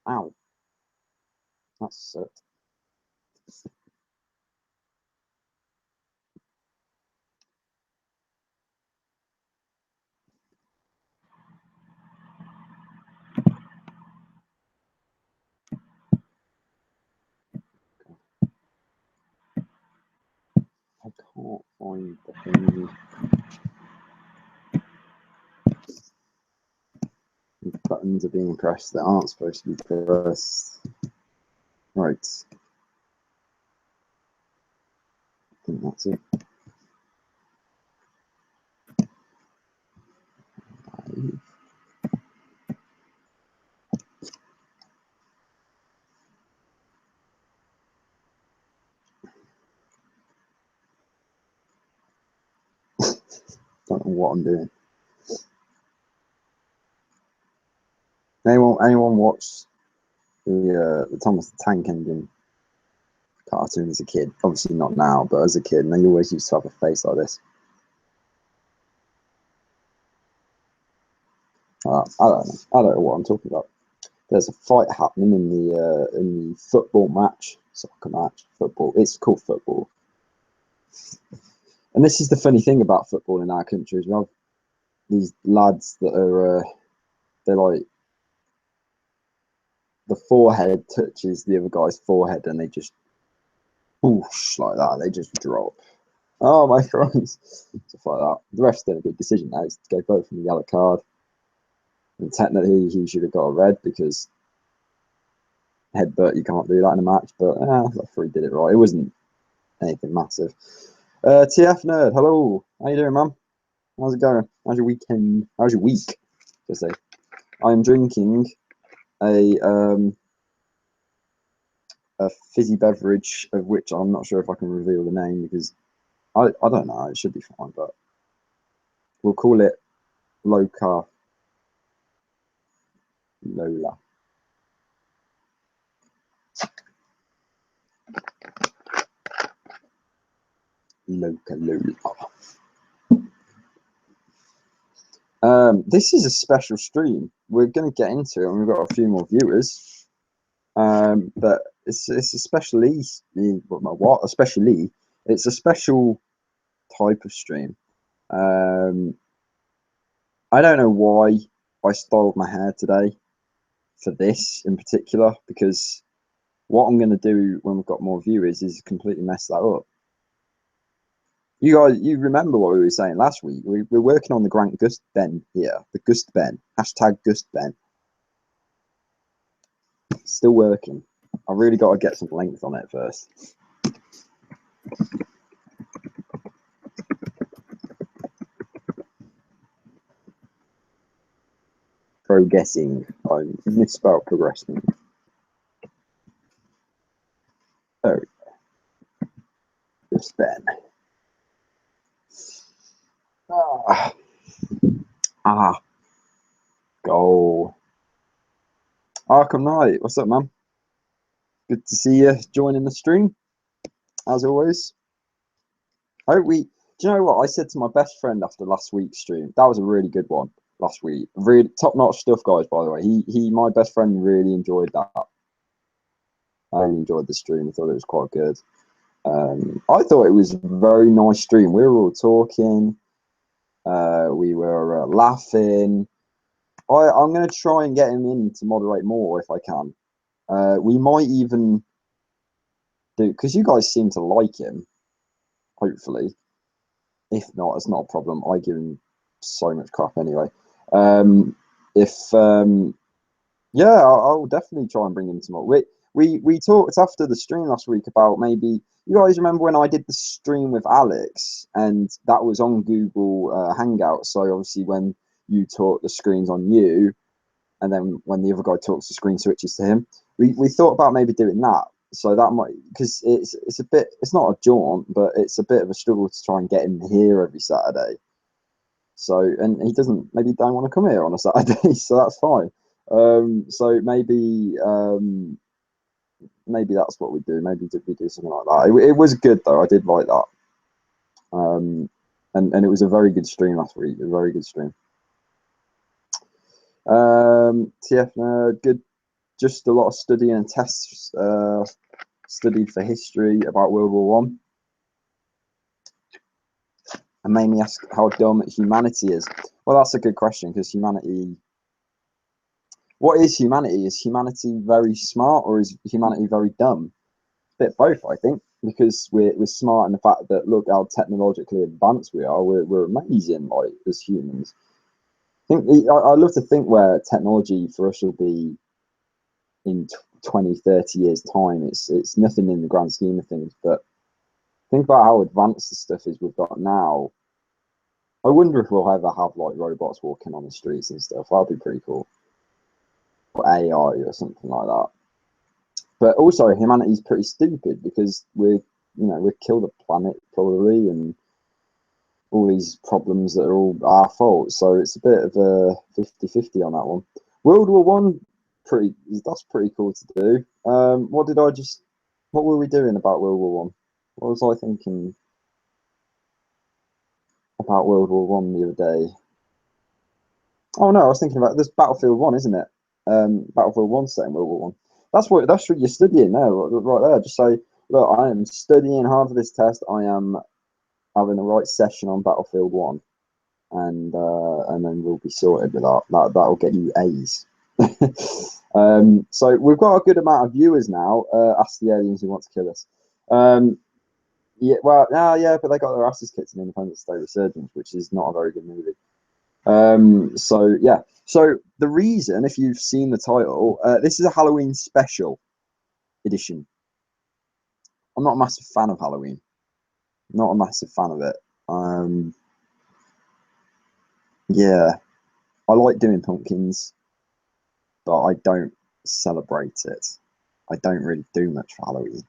Ow. That's it. I can't find the thing. The buttons are being pressed that aren't supposed to be pressed. Right. I think that's it. Don't know what I'm doing. Anyone watch the Thomas the Tank Engine cartoon as a kid? Obviously not now, but as a kid, and they always used to have a face like this. I don't know what I'm talking about. There's a fight happening in the football match, soccer match, football. It's called football. And this is the funny thing about football in our country as well. These lads that are, they're like, the forehead touches the other guy's forehead and they just whoosh like that. They just drop. Oh, my friends. Stuff like that. The ref's done a good decision now. It's to go both from the yellow card. And technically, he should have got a red because headbutt, you can't do that in a match. But the referee did it right. It wasn't anything massive. TF Nerd, hello. How you doing, man? How's it going? How's your weekend? How's your week? Just say, I'm drinking a fizzy beverage of which I'm not sure if I can reveal the name because I don't know. It should be fine, but we'll call it Loca Lola. Loca Lola. This is a special stream. We're going to get into it, and we've got a few more viewers. But it's especially it's a special type of stream. I don't know why I styled my hair today for this in particular, because what I'm going to do when we've got more viewers is completely mess that up. You guys, you remember what we were saying last week? We're working on the Grant Gust Ben here, the Gust Ben, hashtag Gust Ben. Still working. I really got to get some length on it first. Progressing. I misspelled progressing. There we go. Gust Ben. Goal. Arkham Knight, what's up, man? Good to see you joining the stream, as always. Do you know what I said to my best friend after last week's stream? That was a really good one last week. Really top-notch stuff, guys, by the way. My best friend really enjoyed that. I really enjoyed the stream. I thought it was quite good. I thought it was a very nice stream. We were all talking. We were laughing. I'm going to try and get him in to moderate more if I can. We might even do, because you guys seem to like him, hopefully. If not, it's not a problem. I give him so much crap anyway. Yeah, I'll definitely try and bring him some more. We talked after the stream last week about maybe, you guys remember when I did the stream with Alex and that was on Google Hangouts. So obviously when you talk, the screen's on you, and then when the other guy talks, the screen switches to him. We thought about maybe doing that. So that might, because it's a bit, it's not a jaunt, but it's a bit of a struggle to try and get him here every Saturday. So, and he maybe don't want to come here on a Saturday, so that's fine. So maybe that's what we do. Maybe we do something like that. It was good though. I did like that. And it was a very good stream last week. A very good stream. TF Nerd, good just a lot of studying and tests. Studied for history about World War One, and made me ask how dumb humanity is. Well, that's a good question, because humanity. What is humanity? Is humanity very smart, or is humanity very dumb? A bit both, I think, because we're smart in the fact that look how technologically advanced we are. We're amazing, like, as humans. I love to think where technology for us will be in 20, 30 years time. It's nothing in the grand scheme of things, but think about how advanced the stuff is we've got now. I wonder if we'll ever have like robots walking on the streets and stuff. That'd be pretty cool. Or AI or something like that. But also humanity's pretty stupid, because we've killed the planet probably, and all these problems that are all our fault. So it's a bit of a 50-50 on that one. World War One, that's pretty cool to do. What were we doing about World War One? What was I thinking about World War One the other day? Oh no, I was thinking about this Battlefield One, isn't it? Battlefield One set in World War One. That's what you're studying there, right there. Just say, look, I am studying hard for this test. I am having the right session on Battlefield One, and then we'll be sorted with that. That'll get you A's. So we've got a good amount of viewers now. Ask the aliens who want to kill us. Yeah, well, yeah, but they got their asses kicked in Independence Day Resurgence, which is not a very good movie. So yeah. So the reason, if you've seen the title, this is a Halloween special edition. I'm not a massive fan of Halloween. Not a massive fan of it. Yeah, I like doing pumpkins, but I don't celebrate it. I don't really do much for Halloween.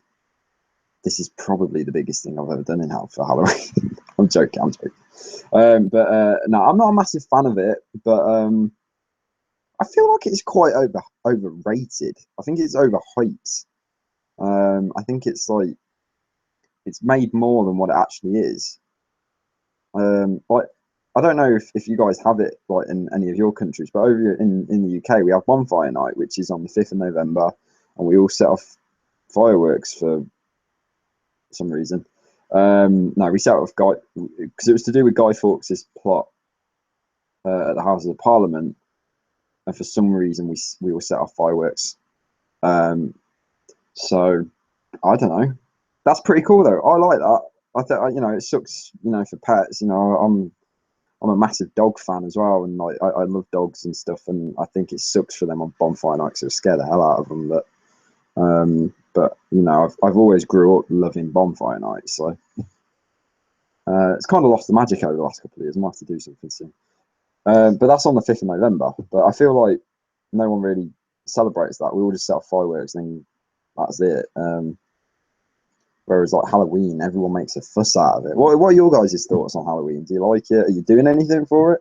This is probably the biggest thing I've ever done for Halloween. I'm joking. But no, I'm not a massive fan of it. But I feel like it's quite overrated. I think it's overhyped. I think it's like it's made more than what it actually is. Like, I don't know if you guys have it like in any of your countries, but over in the UK we have Bonfire Night, which is on the 5th of November, and we all set off fireworks for some reason. No, we set off because it was to do with Guy Fawkes' plot at the Houses of Parliament, and for some reason we all set off fireworks. So I don't know. That's pretty cool though. I like that. I think it sucks. For pets. I'm a massive dog fan as well, and like I love dogs and stuff, and I think it sucks for them on Bonfire Night because it would scare the hell out of them. But I've always grew up loving Bonfire Night, so it's kind of lost the magic over the last couple of years. I might have to do something soon. But that's on the 5th of November. But I feel like no one really celebrates that. We all just set off fireworks, and that's it. Whereas like Halloween, everyone makes a fuss out of it. What are your guys' thoughts on Halloween? Do you like it? Are you doing anything for it?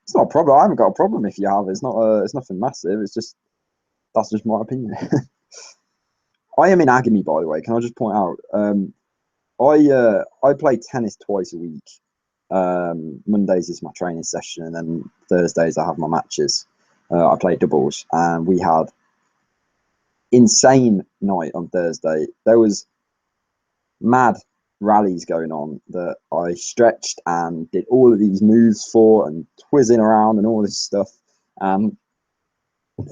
It's not a problem. I haven't got a problem if you have. It's nothing massive. That's just my opinion. I am in agony, by the way. Can I just point out? I play tennis twice a week. Mondays is my training session, and then Thursdays I have my matches. I play doubles, and we had insane night on Thursday. There was mad rallies going on that I stretched and did all of these moves for, and twizzing around and all this stuff.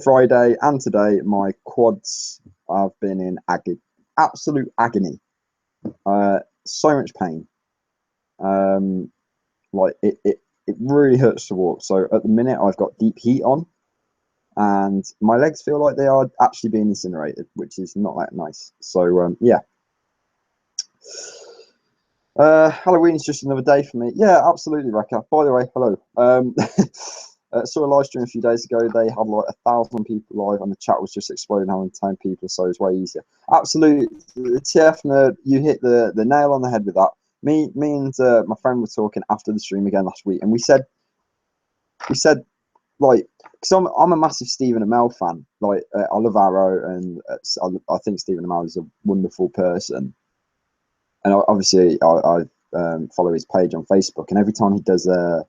Friday and today, my quads have been in absolute agony. So much pain. Like it really hurts to walk. So at the minute, I've got deep heat on, and my legs feel like they are actually being incinerated, which is not that nice. So yeah. Halloween's just another day for me. Yeah, absolutely, Rekka. By the way, hello. Saw a live stream a few days ago. They had like 1,000 people live, and the chat was just exploding how many 10 people, so it's way easier. Absolutely, TF nerd, you hit the nail on the head with that. Me and my friend were talking after the stream again last week, and we said like, because I'm a massive Stephen Amell fan. Like, I love Arrow, and I think Stephen Amell is a wonderful person. And obviously, I follow his page on Facebook, and every time he does a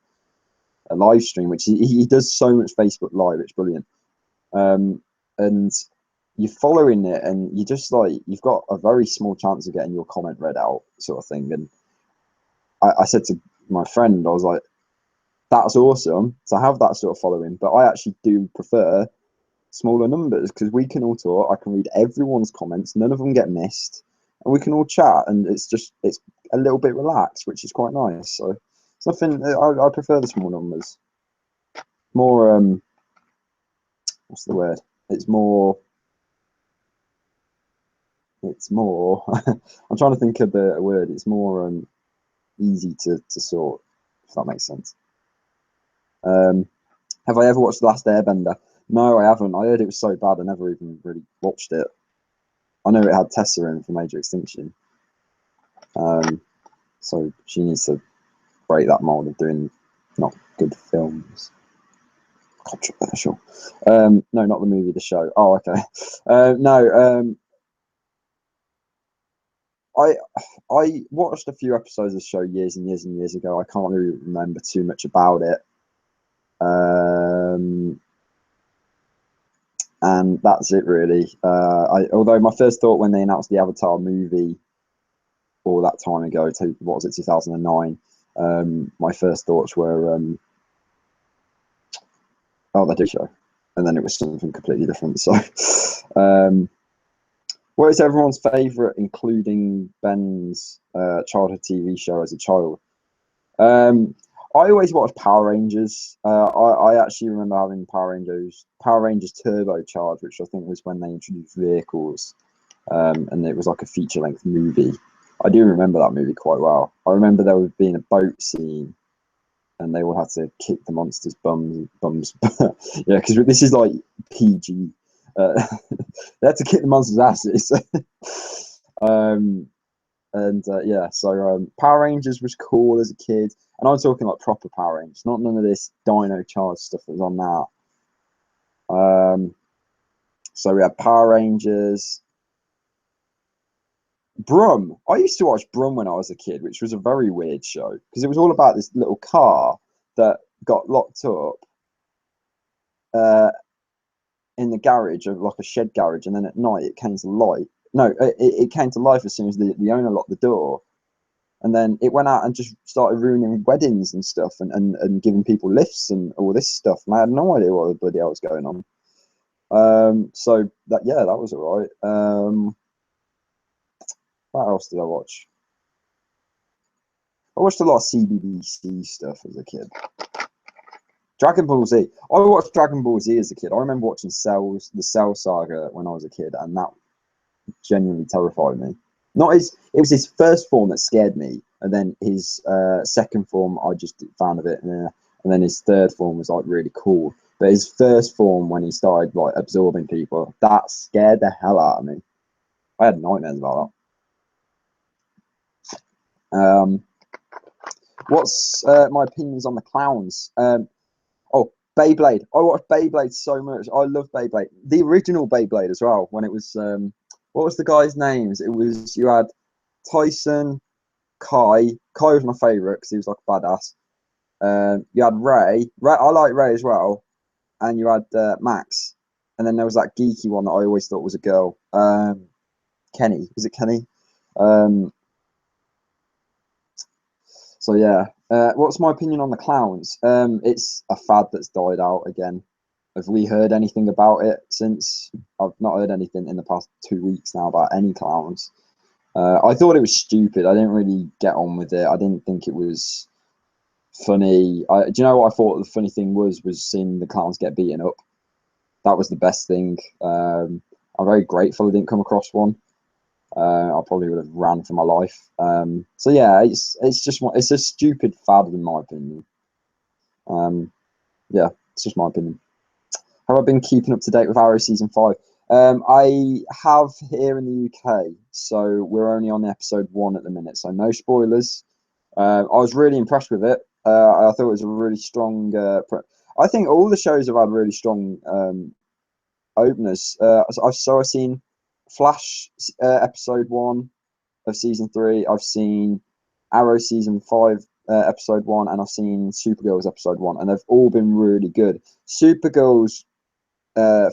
live stream, which he does so much Facebook Live, it's brilliant. and you're following it, and you just like you've got a very small chance of getting your comment read out, sort of thing. And I said to my friend, I was like, "That's awesome to have that sort of following, but I actually do prefer smaller numbers because we can all talk. I can read everyone's comments, none of them get missed, and we can all chat, and it's a little bit relaxed, which is quite nice. So it's nothing. I prefer the small numbers. More what's the word? It's more. It's more. I'm trying to think of a word. It's more easy to sort, if that makes sense. Have I ever watched The Last Airbender? No, I haven't. I heard it was so bad. I never even really watched it. I know it had Tessa in for Major Extinction. So she needs to break that mold of doing not good films. Controversial. No, not the movie, the show. Oh, okay. No. I watched a few episodes of the show years and years and years ago. I can't really remember too much about it. And that's it really. Although my first thought when they announced the Avatar movie all that time ago, what was it, 2009? My first thoughts were, oh, that did show, and then it was something completely different. So, what is everyone's favourite, including Ben's childhood TV show as a child? I always watched Power Rangers. I actually remember having Power Rangers Turbo Charge, which I think was when they introduced vehicles, and it was like a feature-length movie. I do remember that movie quite well. I remember there was being a boat scene, and they all had to kick the monsters' bums. Yeah, because this is like PG. They had to kick the monsters' asses. Yeah, so Power Rangers was cool as a kid, and I'm talking like proper Power Rangers, not none of this Dino Charge stuff that was on that. So we had Power Rangers. Brum. I used to watch Brum when I was a kid, which was a very weird show because it was all about this little car that got locked up in the garage of like a shed garage, and then at night it came to life. No, it came to life as soon as the owner locked the door, and then it went out and just started ruining weddings and stuff, and giving people lifts and all this stuff. And I had no idea what the bloody hell was going on. So that was all right. What else did I watch? I watched a lot of CBBC stuff as a kid. Dragon Ball Z. I watched Dragon Ball Z as a kid. I remember watching the Cell Saga when I was a kid, and that genuinely terrified me. It was his first form that scared me, and then his second form I just found a bit, and then his third form was like really cool. But his first form, when he started like absorbing people, that scared the hell out of me. I had nightmares about that. What's my opinions on the clowns? Oh, Beyblade. I watched Beyblade so much. I love Beyblade. The original Beyblade as well. When it was, what was the guys' names? It was, you had Tyson, Kai. Kai was my favourite because he was like a badass. You had Ray. I like Ray as well. And you had Max. And then there was that geeky one that I always thought was a girl. Kenny. Was it Kenny? So yeah, what's my opinion on the clowns? It's a fad that's died out again. Have we heard anything about it since? I've not heard anything in the past 2 weeks now about any clowns. I thought it was stupid. I didn't really get on with it. I didn't think it was funny. Do you know what I thought the funny thing was seeing the clowns get beaten up. That was the best thing. I'm very grateful I didn't come across one. I probably would have ran for my life. So yeah, it's a stupid fad in my opinion. Yeah, it's just my opinion. Have I been keeping up to date with Arrow season 5? I have here in the UK, so we're only on episode 1 at the minute, so no spoilers. I was really impressed with it. I thought it was a really strong. I think all the shows have had really strong openers. I've seen Flash episode 1 of season 3. I've seen Arrow season 5 episode 1, and I've seen Supergirl's episode 1, and they've all been really good. Supergirl's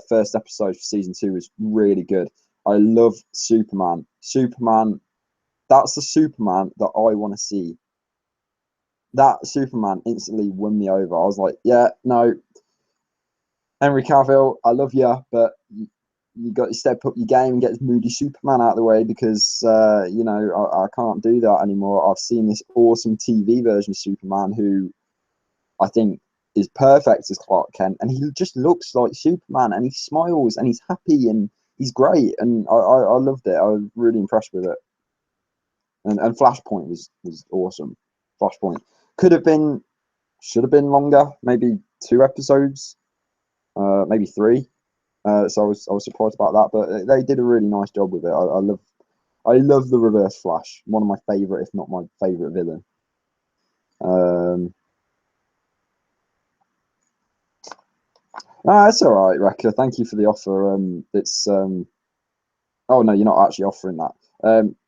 first episode for season 2 was really good. I love Superman. Superman, that's the Superman that I want to see. That Superman instantly won me over. I was like, yeah, no, Henry Cavill, I love you, but you got to step up your game and get this moody Superman out of the way because, I can't do that anymore. I've seen this awesome TV version of Superman who I think is perfect as Clark Kent, and he just looks like Superman, and he smiles, and he's happy, and he's great, and I loved it. I was really impressed with it. And Flashpoint was awesome. Flashpoint should have been longer, maybe 2 episodes, maybe 3. So I was surprised about that, but they did a really nice job with it. I love the Reverse Flash, one of my favorite, if not my favorite villain. It's all right, Rekka. Thank you for the offer. It's oh no, you're not actually offering that.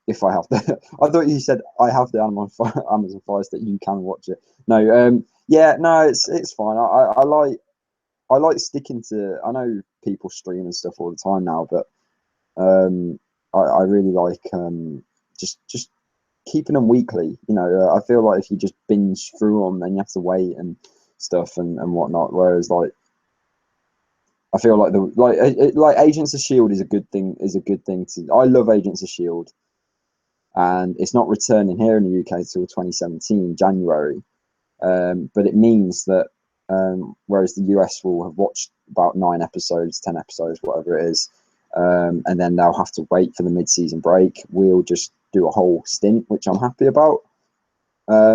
If I have the, I thought you said I have the Amazon Fire Stick. You can watch it. No, yeah, no, it's fine. I like sticking to. I know people stream and stuff all the time now, but I really like just keeping them weekly. I feel like if you just binge through them, then you have to wait and stuff and whatnot. Whereas I feel like like Agents of Shield is a good thing. I love Agents of Shield, and it's not returning here in the UK till 2017 January. But it means that whereas the US will have watched about 9 episodes, 10 episodes, whatever it is, and then they'll have to wait for the mid-season break. We'll just do a whole stint, which I'm happy about.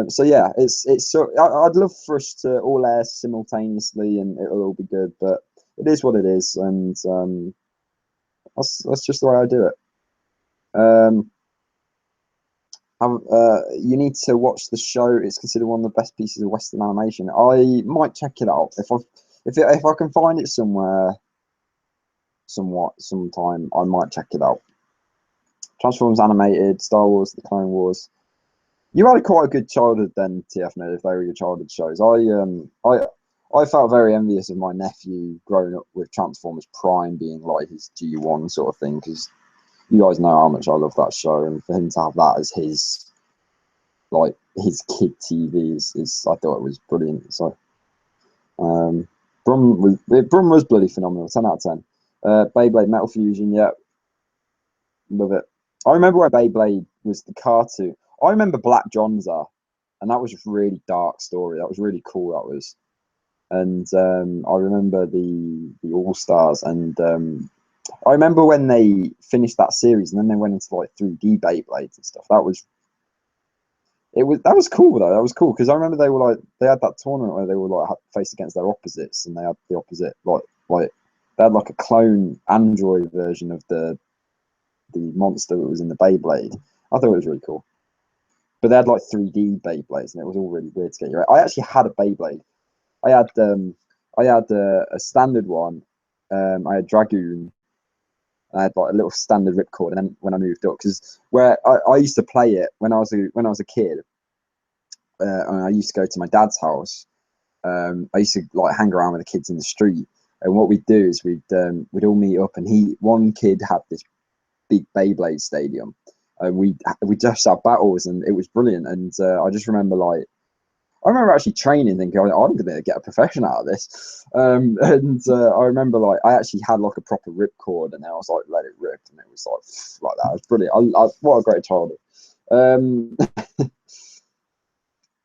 So yeah, it's so I'd love for us to all air simultaneously, and it'll all be good. But it is what it is, and that's just the way I do it. You need to watch the show. It's considered one of the best pieces of Western animation. I might check it out if I can find it somewhere, sometime. I might check it out. Transformers animated, Star Wars, The Clone Wars. You had quite a good childhood then, TF. If they were your childhood shows. I felt very envious of my nephew growing up with Transformers Prime being like his G1 sort of thing, because you guys know how much I love that show, and for him to have that as his kid TV is I thought it was brilliant. So Brum was bloody phenomenal. 10 out of 10. Beyblade Metal Fusion, yeah, love it. I remember when Beyblade was the cartoon. I remember Black Johnza, and that was a really dark story. That was really cool. That was, and I remember the All Stars, and I remember when they finished that series, and then they went into like 3D Beyblades and stuff. That was cool though. That was cool because I remember they had that tournament where they were like faced against their opposites, and they had the opposite like they had like a clone android version of the monster that was in the Beyblade. I thought it was really cool. But they had like 3D Beyblades, and it was all really weird to get your. I actually had a Beyblade. I had a standard one. I had Dragoon. I had like a little standard ripcord, and then when I moved up, because where I used to play it when I was a kid, and I used to go to my dad's house. I used to like hang around with the kids in the street, and what we'd do is we'd all meet up, and one kid had this big Beyblade stadium, and we just had battles, and it was brilliant. And I just remember I remember actually training, thinking, I'm going to get a profession out of this. And I remember I actually had like a proper ripcord, and then I was like, let it rip, and it was like that. It was brilliant. What a great childhood.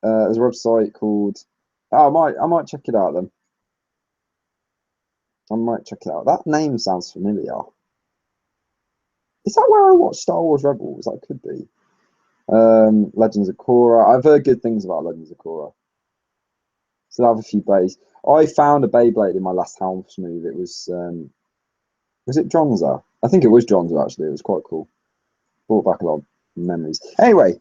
There's a website called. Oh, I might check it out then. I might check it out. That name sounds familiar. Is that where I watched Star Wars Rebels? That could be. Legends of Korra. I've heard good things about Legends of Korra. So I have a few bays. I found a Beyblade in my last house move. It was it Jonza? I think it was Jonza actually. It was quite cool. Brought back a lot of memories. Anyway,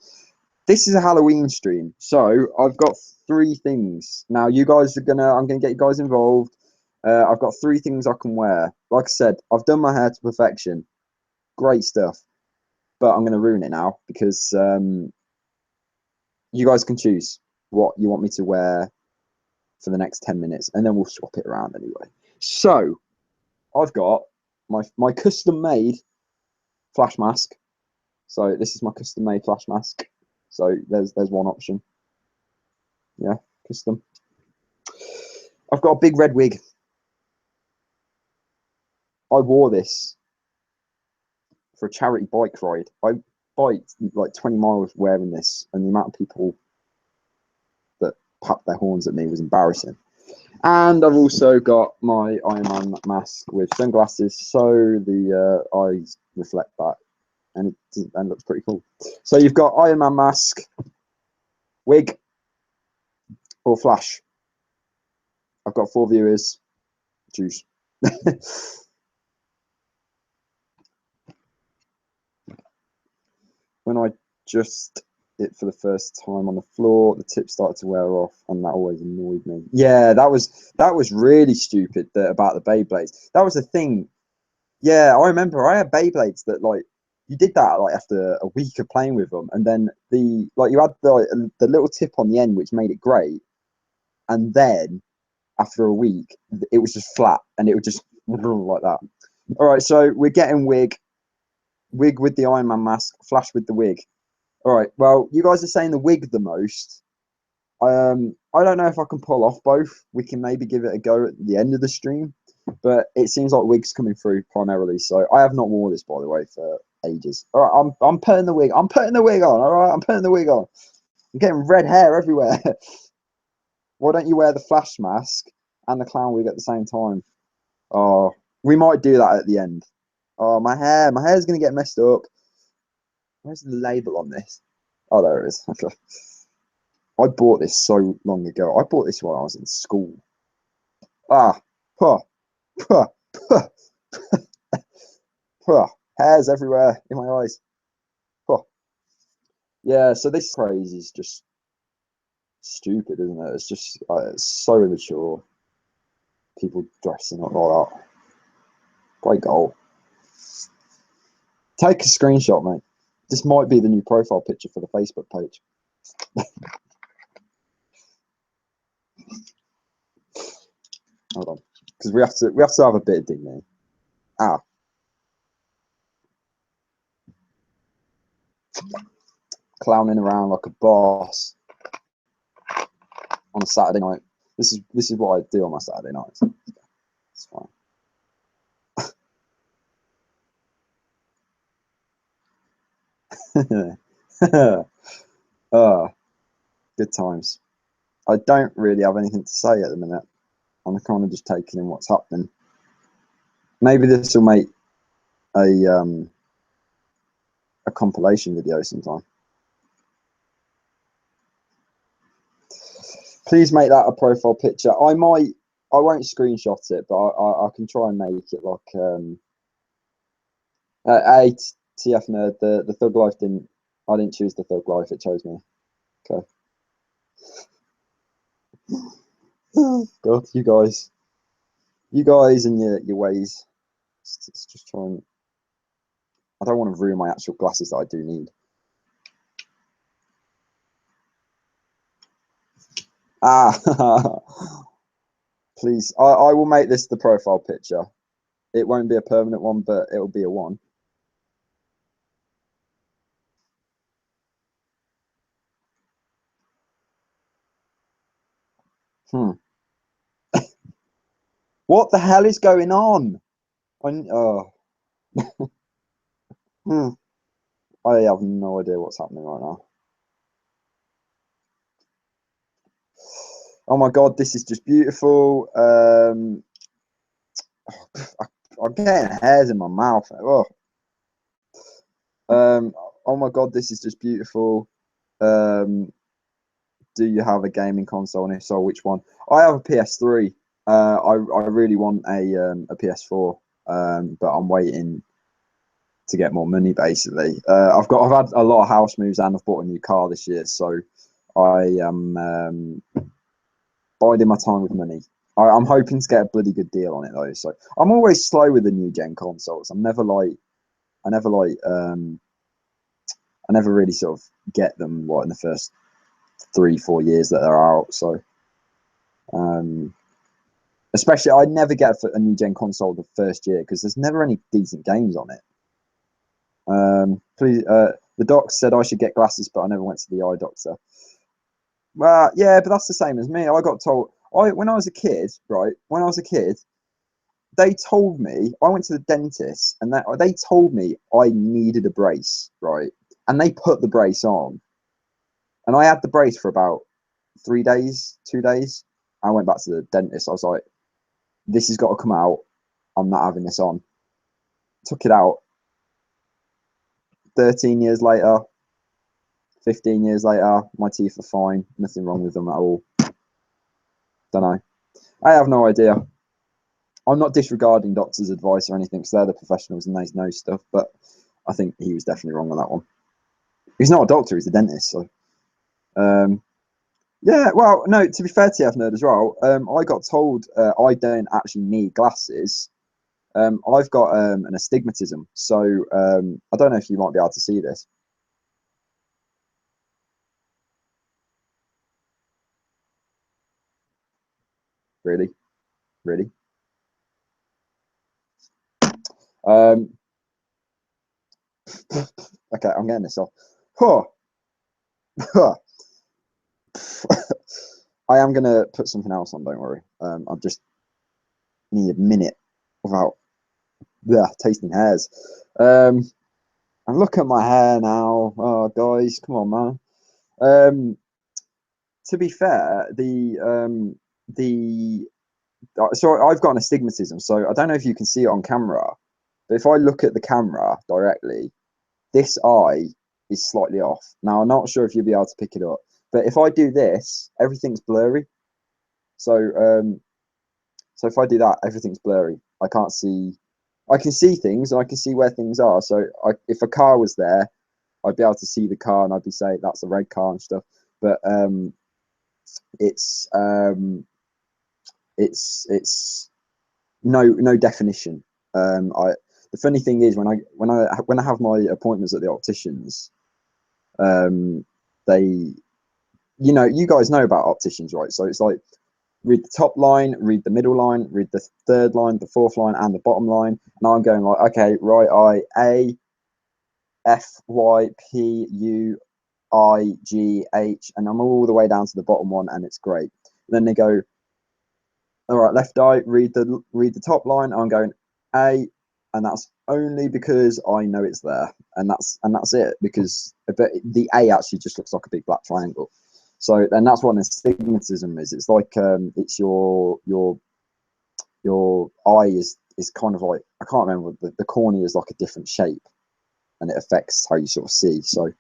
this is a Halloween stream, so I've got 3 things. Now I'm gonna get you guys involved. I've got 3 things I can wear. Like I said, I've done my hair to perfection. Great stuff. But I'm gonna ruin it now because you guys can choose what you want me to wear for the next 10 minutes, and then we'll swap it around anyway. So I've got my custom made flash mask. So this is my custom made flash mask. So there's one option. Yeah, custom. I've got a big red wig. I wore this for a charity bike ride. I biked like 20 miles wearing this, and the amount of people that papped their horns at me was embarrassing. And I've also got my Iron Man mask with sunglasses, so the eyes reflect that, and it looks pretty cool. So you've got Iron Man mask, wig, or flash. I've got 4 viewers. Choose. When I just it for the first time on the floor, the tip started to wear off, and that always annoyed me. Yeah, that was really stupid about the Beyblades. That was the thing. Yeah, I remember I had Beyblades that like you did that like after a week of playing with them, and then you had the little tip on the end which made it great, and then after a week it was just flat and it would just like that. All right, so we're getting wig with the Iron Man mask, flash with the wig. All right, well, you guys are saying the wig the most. I don't know if I can pull off both. We can maybe give it a go at the end of the stream, but it seems like wig's coming through primarily. So I have not worn this, by the way, for ages. All right, I'm putting the wig. I'm putting the wig on. All right, I'm putting the wig on. I'm getting red hair everywhere. Why don't you wear the flash mask and the clown wig at the same time? Oh, we might do that at the end. Oh, my hair's gonna get messed up. Where's the label on this? Oh, there it is. Okay. I bought this so long ago. I bought this while I was in school. Ah, huh, huh, huh, huh. Hairs everywhere in my eyes. Huh. Yeah, so this craze is just stupid, isn't it? It's just it's so immature. People dressing up like that. Great goal. Take a screenshot, mate. This might be the new profile picture for the Facebook page. Hold on, because we have to have a bit of dignity. Ah, clowning around like a boss on a Saturday night. This is what I do on my Saturday nights. It's fine. Good times. I don't really have anything to say at the minute. I'm kind of just taking in what's happening. Maybe this will make a compilation video sometime. Please make that a profile picture. I won't screenshot it, but I can try and make it like TF nerd. The Thug Life I didn't choose the Thug Life. It chose me. Okay. God, you guys and your ways. Let's just try and. I don't want to ruin my actual glasses that I do need. Ah, please. I will make this the profile picture. It won't be a permanent one, but it'll be a one. What the hell is going on? Oh. I have no idea what's happening right now. Oh my god, this is just beautiful. I'm getting hairs in my mouth. Oh. Oh my god, this is just beautiful. Do you have a gaming console, and if so, which one? I have a PS3. I really want a PS4, but I'm waiting to get more money. Basically, I've had a lot of house moves and I've bought a new car this year, so I am biding my time with money. I'm hoping to get a bloody good deal on it though. So I'm always slow with the new gen consoles. I never really sort of get them in the first 3-4 years that they're out. So Especially, I'd never get a new gen console the first year because there's never any decent games on it. Please, the doc said I should get glasses, but I never went to the eye doctor. Well, yeah, but that's the same as me. I got told when I was a kid, right? When I was a kid, they told me I went to the dentist, and they told me I needed a brace, right? And they put the brace on, and I had the brace for about 3 days, 2 days. I went back to the dentist. I was like, "This has got to come out. I'm not having this on." Took it out. 13 years later, 15 years later, my teeth are fine. Nothing wrong with them at all. Don't know. I have no idea. I'm not disregarding doctors' advice or anything because they're the professionals and they know stuff, but I think he was definitely wrong on that one. He's not a doctor, he's a dentist. So, yeah, well, no, to be fair to TF Nerd as well, I got told I don't actually need glasses. I've got an astigmatism, so I don't know if you might be able to see this. Really? Really? Um, okay, I'm getting this off. Huh. I am gonna put something else on. Don't worry. I just need a minute without tasting hairs. And look at my hair now. Oh, guys, come on, man. To be fair, so I've got an astigmatism. So I don't know if you can see it on camera, but if I look at the camera directly, this eye is slightly off. Now I'm not sure if you'll be able to pick it up, but if I do this, everything's blurry. So if I do that, everything's blurry. I can't see. I can see things and I can see where things are. So if a car was there, I'd be able to see the car and I'd be saying that's a red car and stuff. But it's it's no definition. The funny thing is when I have my appointments at the opticians, they you guys know about opticians, right? So it's like read the top line, read the middle line, read the third line, the fourth line, and the bottom line. And I'm going like, okay, right eye A, F, Y, P, U, I, G, H, and I'm all the way down to the bottom one, and it's great. And then they go, all right, left eye, read the top line. I'm going A, and that's only because I know it's there, and that's it. Because but the A actually just looks like a big black triangle. So and that's what astigmatism is. It's like it's your eye is kind of like I can't remember the cornea is like a different shape, and it affects how you sort of see. So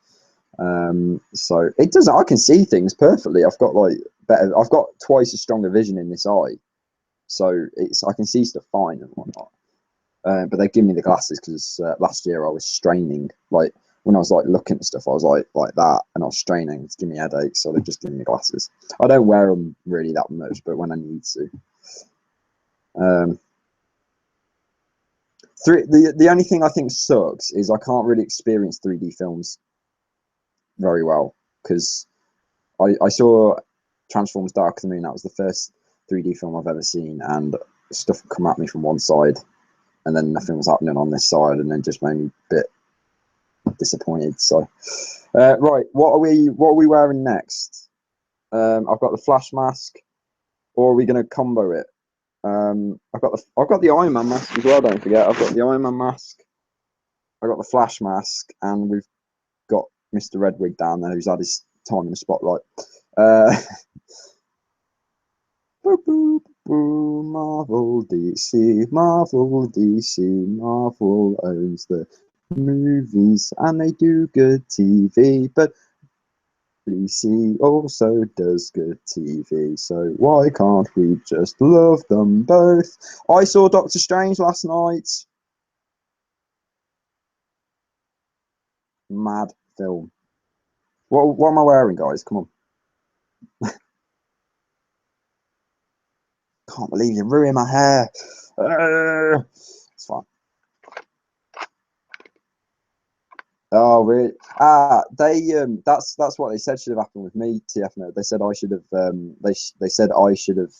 so it doesn't. I can see things perfectly. I've got I've got twice as strong a vision in this eye, so I can see stuff fine and whatnot. But they give me the glasses because last year I was straining. Like when I was like looking at stuff, I was like that, and I was straining to give me headaches. So they just give me glasses. I don't wear them really that much, but when I need to. The only thing I think sucks is I can't really experience 3D films very well because I saw Transformers: Dark of the Moon. That was the first 3D film I've ever seen, and stuff would come at me from one side, and then nothing was happening on this side, and then just made me a bit disappointed. So, right, what are we wearing next? I've got the Flash mask, or are we going to combo it? I've got the Iron Man mask as well. Don't forget, I've got the Iron Man mask. I got the Flash mask, and we've got Mr. Redwig down there who's had his time in the spotlight. Marvel, DC, Marvel, DC, Marvel owns the movies and they do good TV, but DC also does good TV, so why can't we just love them both? I saw Doctor Strange last night. Mad film. What am I wearing, guys? Come on. Can't believe you ruined my hair. It's fine. Oh, really? That's what they said should have happened with me. TF Note. They said I should have. They said I should have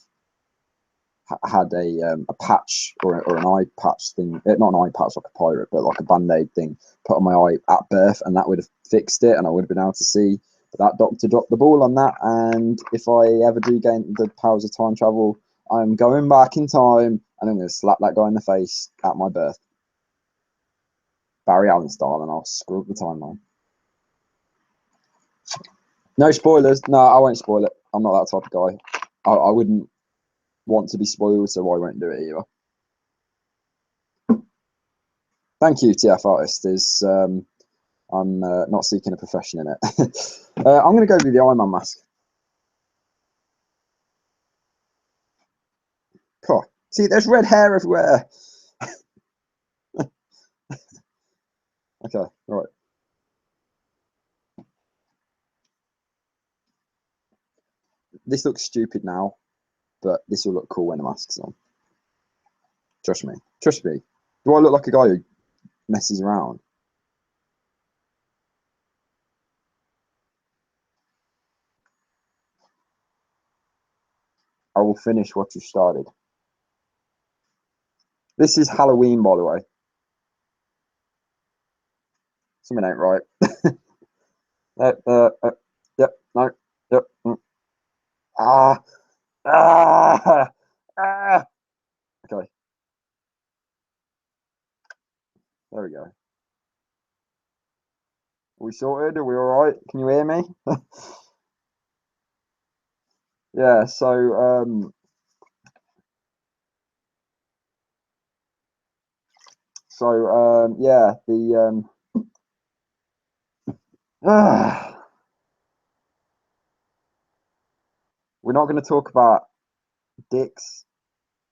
had a patch or an eye patch thing, not an eye patch like a pirate, but like a band-aid thing put on my eye at birth, and that would have fixed it, and I would have been able to see. But that doctor dropped the ball on that, and if I ever do gain the powers of time travel, I'm going back in time, and I'm going to slap that guy in the face at my birth. Barry Allen style, and I'll screw up the timeline. No spoilers. No, I won't spoil it. I'm not that type of guy. I wouldn't want to be spoiled, so I won't do it either. Thank you, TF Artist. I'm not seeking a profession in it. I'm going to go with the Iron Man mask. Cool. See, there's red hair everywhere. Okay, all right. This looks stupid now, but this will look cool when the mask's on. Trust me. Trust me. Do I look like a guy who messes around? I will finish what you started. This is Halloween, by the way. Something ain't right. Yep, no, yep. Ah, ah, ah. Okay. There we go. Are we sorted? Are we all right? Can you hear me? Yeah, yeah, we're not going to talk about dicks,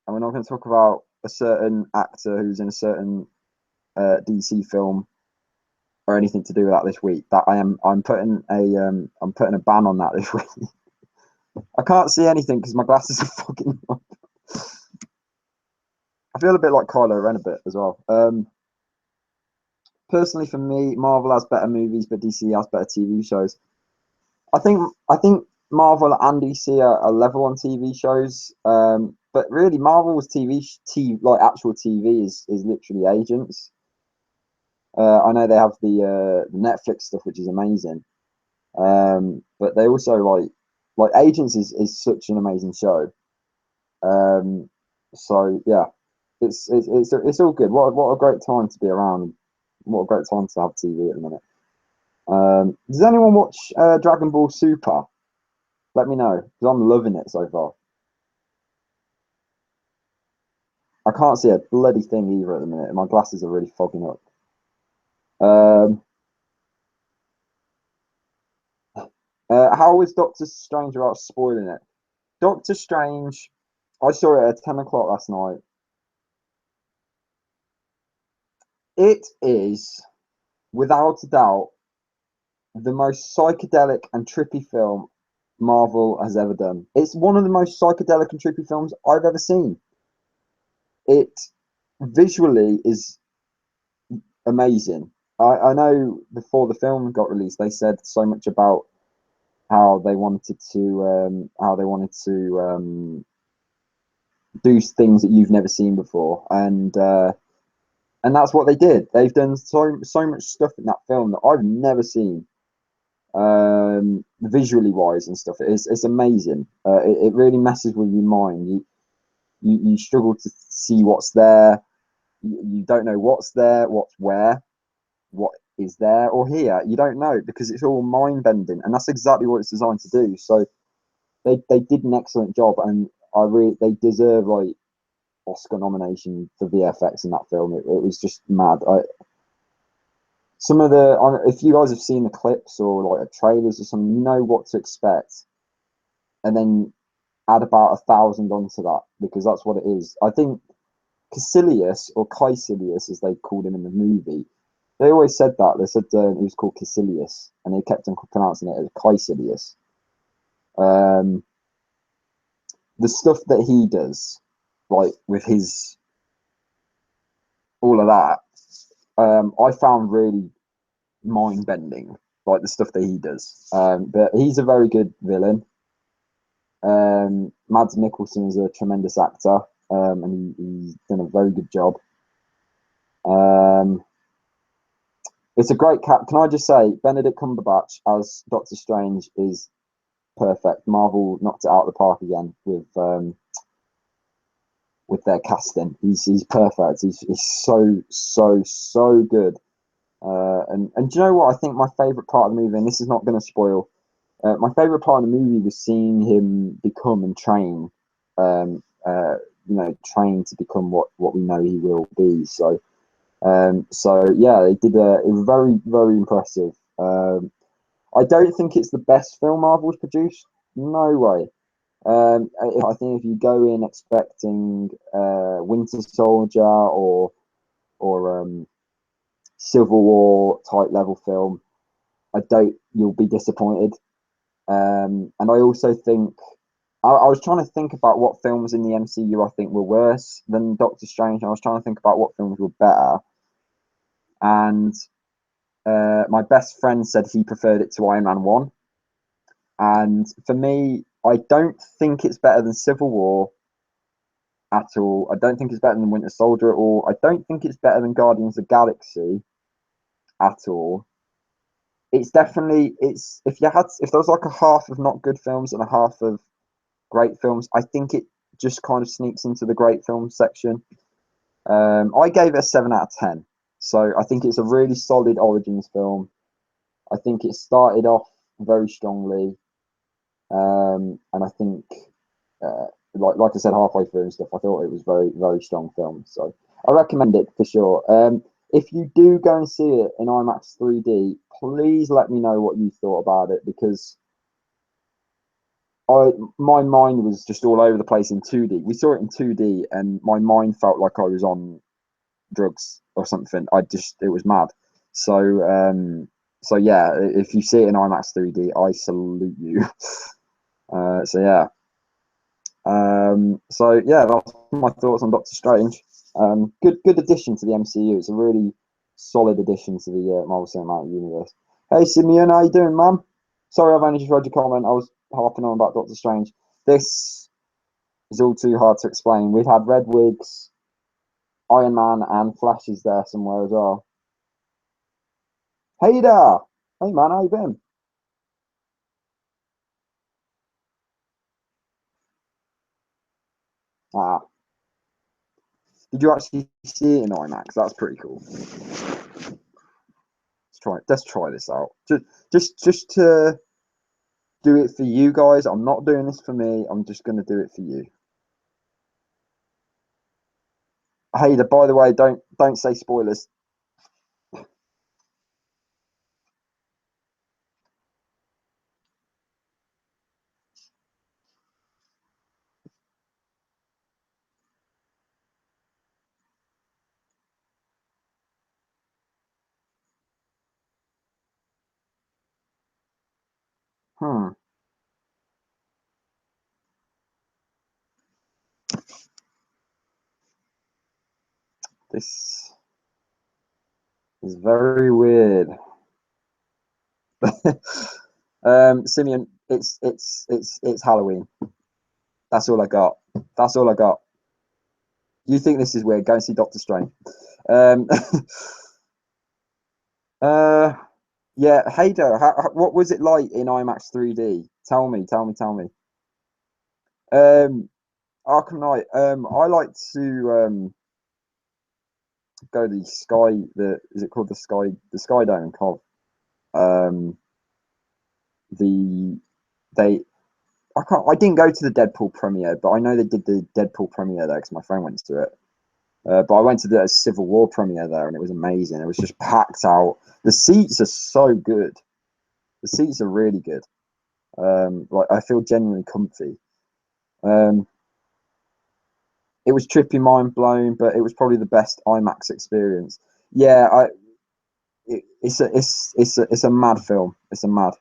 and we're not going to talk about a certain actor who's in a certain DC film or anything to do with that this week. I'm putting a ban on that this week. I can't see anything because my glasses are fucking up. I feel a bit like Kylo Ren a bit as well. Personally, for me, Marvel has better movies, but DC has better TV shows. I think Marvel and DC are level on TV shows. But really, Marvel's TV like actual TV is literally Agents. I know they have the Netflix stuff, which is amazing. But they also like Agents is such an amazing show. So yeah, it's all good. What a great time to be around. What a great time to have TV at the minute. Does anyone watch Dragon Ball Super? Let me know because I'm loving it so far. I can't see a bloody thing either at the minute. My glasses are really fogging up. How is Doctor Strange about spoiling it? Doctor Strange, I saw it at 10 o'clock last night. It is, without a doubt, the most psychedelic and trippy film Marvel has ever done. It's one of the most psychedelic and trippy films I've ever seen. It visually is amazing. I know before the film got released, they said so much about how they wanted to do things that you've never seen before, and that's what they did. They've done so much stuff in that film that I've never seen, visually wise and stuff. It's amazing. It really messes with your mind. You struggle to see what's there. You don't know what's there, what's where, what is there or here. You don't know because it's all mind bending, and that's exactly what it's designed to do. So they did an excellent job, and they deserve like Oscar nomination for VFX in that film. It was just mad. Some of if you guys have seen the clips or like trailers or something, you know what to expect, and then add about 1,000 onto that because that's what it is. I think Caecilius or Caecilius, as they called him in the movie, they always said that. They said he was called Caecilius, and they kept on pronouncing it as Caecilius. The stuff that he does, like with his all of that, I found really mind bending, like the stuff that he does. But he's a very good villain. Mads Mikkelsen is a tremendous actor, and he's done a very good job. It's a great cat. Can I just say, Benedict Cumberbatch as Doctor Strange is perfect. Marvel knocked it out of the park again with their casting. He's perfect. He's so good. And do you know what? I think my favorite part of the movie, and this is not going to spoil, my favorite part of the movie was seeing him become and train, train to become what we know he will be. So yeah, they did it was very impressive. I don't think it's the best film Marvel's produced. No way. I think if you go in expecting Winter Soldier or Civil War type level film, you'll be disappointed. And I also think I was trying to think about what films in the MCU I think were worse than Doctor Strange. I was trying to think about what films were better, and my best friend said he preferred it to Iron Man 1. And for me, I don't think it's better than Civil War at all. I don't think it's better than Winter Soldier at all. I don't think it's better than Guardians of the Galaxy at all. It's definitely if there was like a half of not good films and a half of great films, I think it just kind of sneaks into the great films section. I gave it a 7 out of 10. So I think it's a really solid origins film. I think it started off very strongly. And I think, like I said, halfway through and stuff, I thought it was very strong film. So I recommend it for sure. If you do go and see it in IMAX 3D, please let me know what you thought about it, because my mind was just all over the place in 2D. We saw it in 2D, and my mind felt like I was on drugs or something. It was mad. So yeah, if you see it in IMAX 3D, I salute you. So yeah. So yeah, that's my thoughts on Doctor Strange. Good addition to the MCU. It's a really solid addition to the Marvel Cinematic Universe. Hey Simeon, how you doing, man? Sorry, I've only just read your comment. I was harping on about Doctor Strange. This is all too hard to explain. We've had Red Wigs, Iron Man, and Flash is there somewhere as well. Hey there! Hey man, how you been? Ah, did you actually see it in IMAX? That's pretty cool. Let's try this out. Just to do it for you guys. I'm not doing this for me. I'm just going to do it for you. Hey, by the way, don't say spoilers. Hmm. This is very weird. Simeon, it's Halloween. That's all I got. That's all I got. You think this is weird? Go and see Doctor Strange. Um, uh, yeah. Hayder, what was it like in IMAX 3D? Tell me. Arkham Knight. I like to go to the Sky. Is it called the Sky Dome in Cov? Um, the they I didn't go to the Deadpool premiere, but I know they did the Deadpool premiere there because my friend went to it. But I went to the Civil War premiere there, and it was amazing. It was just packed out. The seats are so good. The seats are really good. Like I feel genuinely comfy. Um, it was trippy, mind blowing, but it was probably the best IMAX experience. Yeah, it's a mad film. It's a mad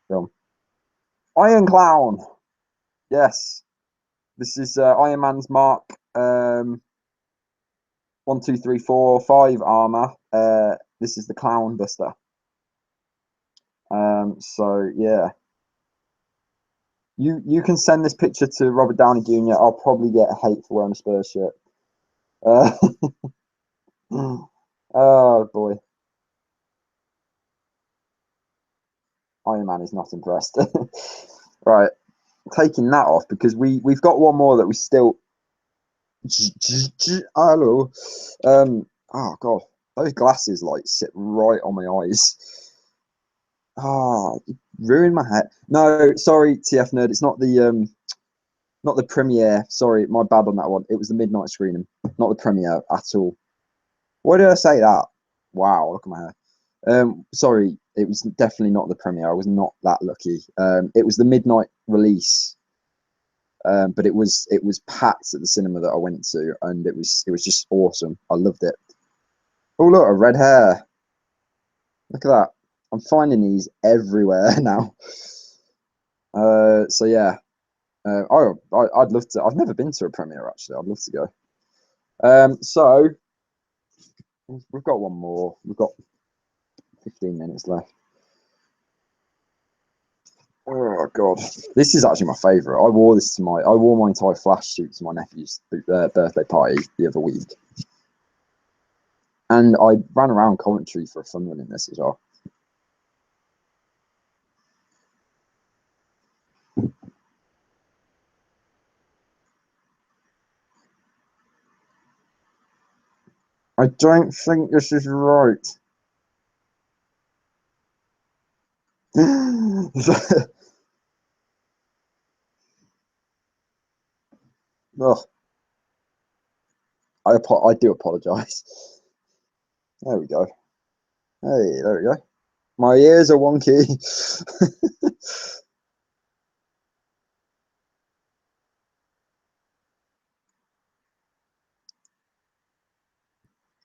film. Iron Clown. Yes, this is Iron Man's mark. 1, 2, 3, 4, 5 armor. This is the Clown Buster. So yeah, You can send this picture to Robert Downey Jr. I'll probably get hate for wearing a Spurs shirt. Uh, oh boy, Iron Man is not impressed. Right, taking that off because we've got one more that we still. Hello. Oh god, those glasses like sit right on my eyes. Ah, you ruined my hat. No, sorry, TF nerd. It's not the premiere. Sorry, my bad on that one. It was the midnight screening, not the premiere at all. Why did I say that? Wow, look at my hair. Sorry, it was definitely not the premiere. I was not that lucky. It was the midnight release. But it was packed at the cinema that I went to, and it was just awesome. I loved it. Oh look, a red hair. Look at that. I'm finding these everywhere now. So yeah. I'd love to. I've never been to a premiere actually. I'd love to go. So we've got one more. We've got 15 minutes left. Oh god, this is actually my favourite. I wore my entire Flash suit to my nephew's birthday party the other week, and I ran around Coventry for a fun run in this as well. I don't think this is right. Oh, I do apologise. There we go. Hey, there we go. My ears are wonky.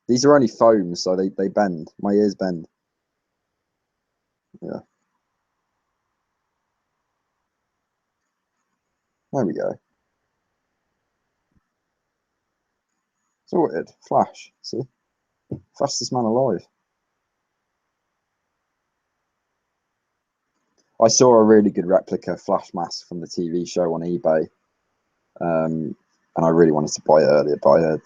These are only foams, so they bend. My ears bend. Yeah. There we go. Sorted. Flash. See? Fastest man alive. I saw a really good replica Flash mask from the TV show on eBay. And I really wanted to buy it earlier, but I heard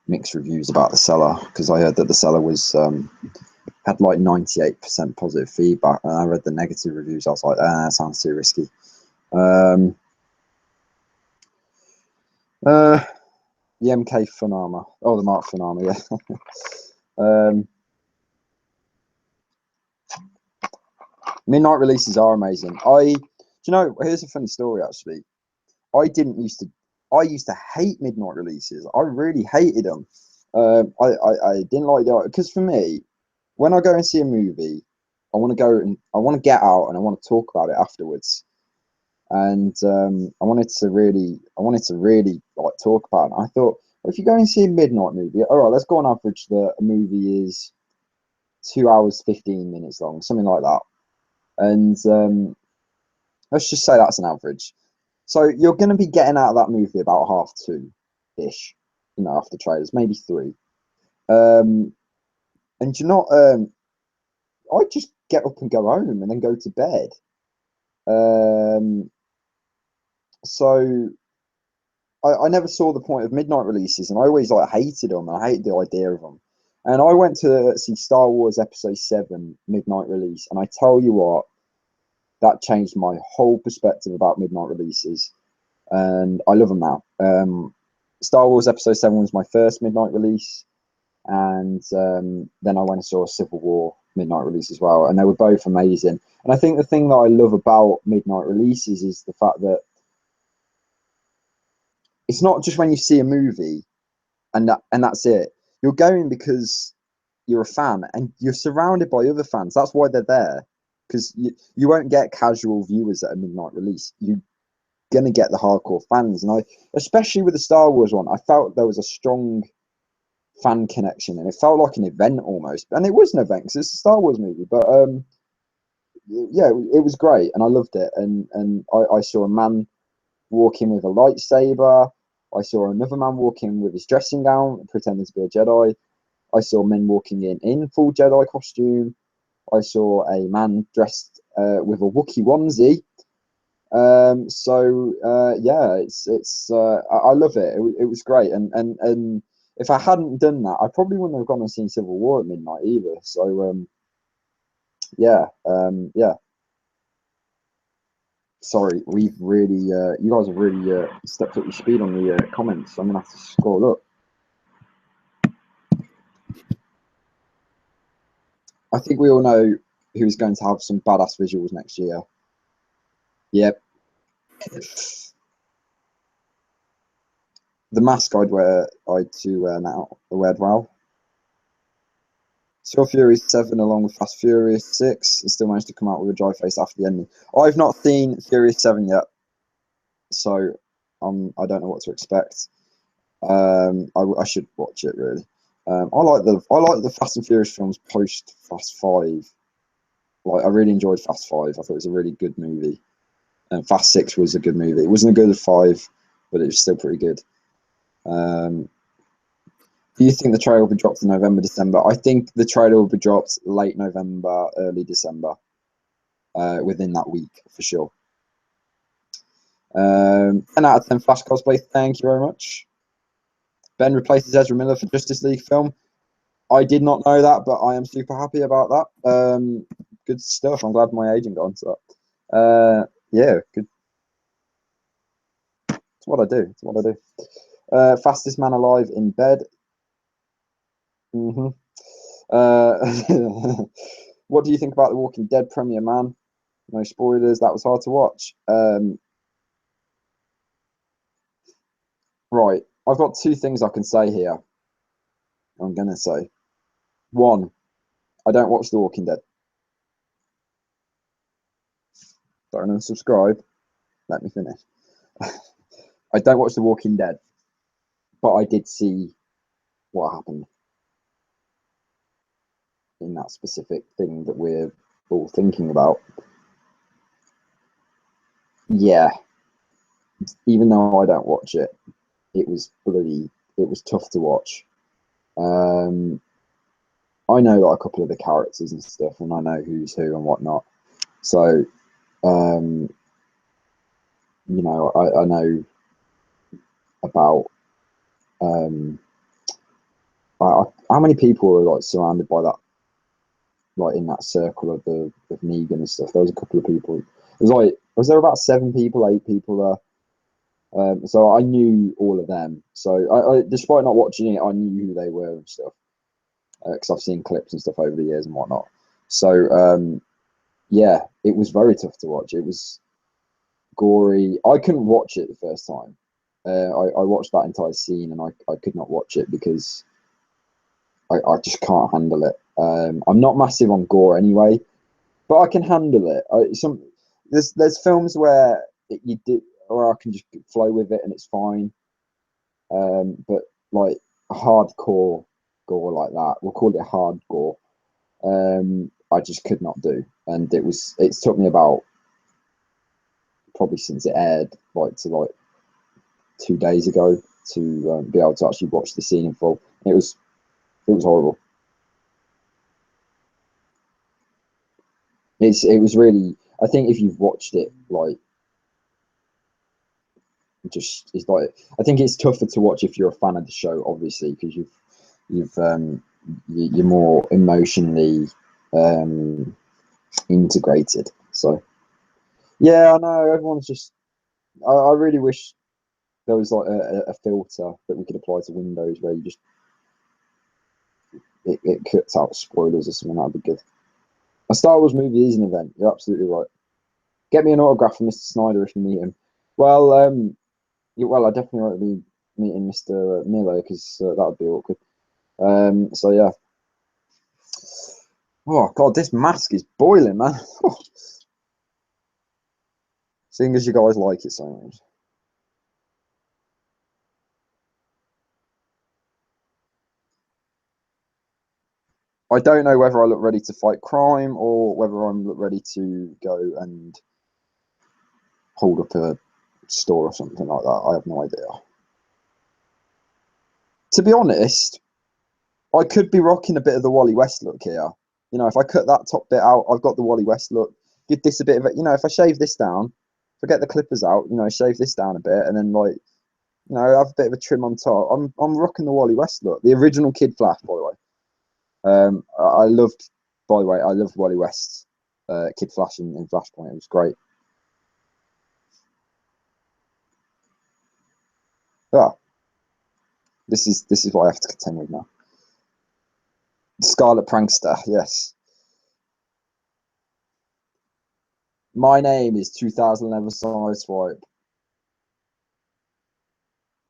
mixed reviews about the seller because I heard that the seller was had like 98% positive feedback, and I read the negative reviews. I was like, that sounds too risky. The MK Funama. Oh, the Mark Funama, yeah. Midnight releases are amazing. Here's a funny story actually. I used to hate midnight releases. I really hated them. I didn't like the because for me, when I go and see a movie, I want to get out and I want to talk about it afterwards. And I wanted to really like talk about it. I thought, well, if you go and see a midnight movie, all right, let's go on average that a movie is 2 hours 15 minutes long, something like that. And let's just say that's an average. So you're going to be getting out of that movie about 2:30ish, after trailers, maybe 3. And you're not. I just get up and go home and then go to bed. So I never saw the point of midnight releases, and I always like hated them. And I hated the idea of them. And I went to see Star Wars Episode 7 midnight release, and I tell you what, that changed my whole perspective about midnight releases, and I love them now. Star Wars Episode 7 was my first midnight release, and then I went and saw a Civil War midnight release as well, and they were both amazing. And I think the thing that I love about midnight releases is the fact that it's not just when you see a movie and that's it. You're going because you're a fan and you're surrounded by other fans. That's why they're there, because you won't get casual viewers at a midnight release. You're gonna get the hardcore fans, and especially with the Star Wars one, I felt there was a strong fan connection, and it felt like an event almost. And it was an event because it's a Star Wars movie, but yeah, it was great, and I loved it. And I saw a man walking with a lightsaber. I saw another man walking with his dressing gown, pretending to be a Jedi. I saw men walking in full Jedi costume. I saw a man dressed with a Wookiee onesie. Yeah, I love it. It was great, and if I hadn't done that, I probably wouldn't have gone and seen Civil War at midnight either. So yeah. Sorry, we've really you guys have really stepped up your speed on the comments. I'm gonna have to scroll up. I think we all know who's going to have some badass visuals next year. Yep. The mask I'd wear, now. I wear well. Saw Fury 7 along with Fast Furious 6 and still managed to come out with a dry face after the ending. I've not seen Furious 7 yet, so I don't know what to expect. I should watch it really. I like the Fast and Furious films post Fast 5. Like I really enjoyed Fast 5. I thought it was a really good movie. And Fast 6 was a good movie. It wasn't as good as 5, but it was still pretty good. Do you think the trailer will be dropped in November, December? I think the trailer will be dropped late November, early December, within that week for sure. 10 out of 10 Flash cosplay. Thank you very much. Ben replaces Ezra Miller for Justice League film. I did not know that, but I am super happy about that. Good stuff. I'm glad my agent got onto that. Yeah, good. It's what I do. It's what I do. Fastest man alive in bed. What do you think about The Walking Dead premiere, man? No spoilers. That was hard to watch. Right. I've got two things I can say here. I'm going to say. One, I don't watch The Walking Dead. Don't unsubscribe. Let me finish. I don't watch The Walking Dead, but I did see what happened in that specific thing that we're all thinking about. Yeah. Even though I don't watch it, it was tough to watch. I know like a couple of the characters and stuff, and I know who's who and whatnot. So, I know about how many people are like surrounded by that, like in that circle of Negan and stuff. There was a couple of people. Was there about 7 people, 8 people there? So I knew all of them. So I despite not watching it, I knew who they were and stuff. Because I've seen clips and stuff over the years and whatnot. So yeah, it was very tough to watch. It was gory. I couldn't watch it the first time. I watched that entire scene and I could not watch it because I just can't handle it. I'm not massive on gore anyway, but I can handle it. There's films where you do, or I can just flow with it and it's fine. But like hardcore gore like that, we'll call it hardcore. I just could not do, and it took me about probably since it aired, like 2 days ago, to be able to actually watch the scene in full. It was horrible. It was really. I think if you've watched it, like, it's like I think it's tougher to watch if you're a fan of the show, obviously, because you're more emotionally integrated. So yeah, I know everyone's just. I really wish there was like a filter that we could apply to Windows where you just it cuts out spoilers or something. That'd be good. A Star Wars movie is an event. You're absolutely right. Get me an autograph from Mr. Snyder if you meet him. Well, I definitely won't be meeting Mr. Miller because that would be awkward. So yeah. Oh god, this mask is boiling, man. Seeing as you guys like it so much. I don't know whether I look ready to fight crime or whether I'm ready to go and hold up a store or something like that. I have no idea. To be honest, I could be rocking a bit of the Wally West look here. You know, if I cut that top bit out, I've got the Wally West look. Give this a bit of it. You know, if I shave this down, forget the clippers out, you know, shave this down a bit, and then like, you know, have a bit of a trim on top. I'm rocking the Wally West look, the original Kid Flash, by the way. I loved, by the way, I loved Wally West's Kid Flash in Flashpoint. It was great. Ah, this is what I have to contend with now. The Scarlet Prankster, yes. My name is 2011 Sideswipe.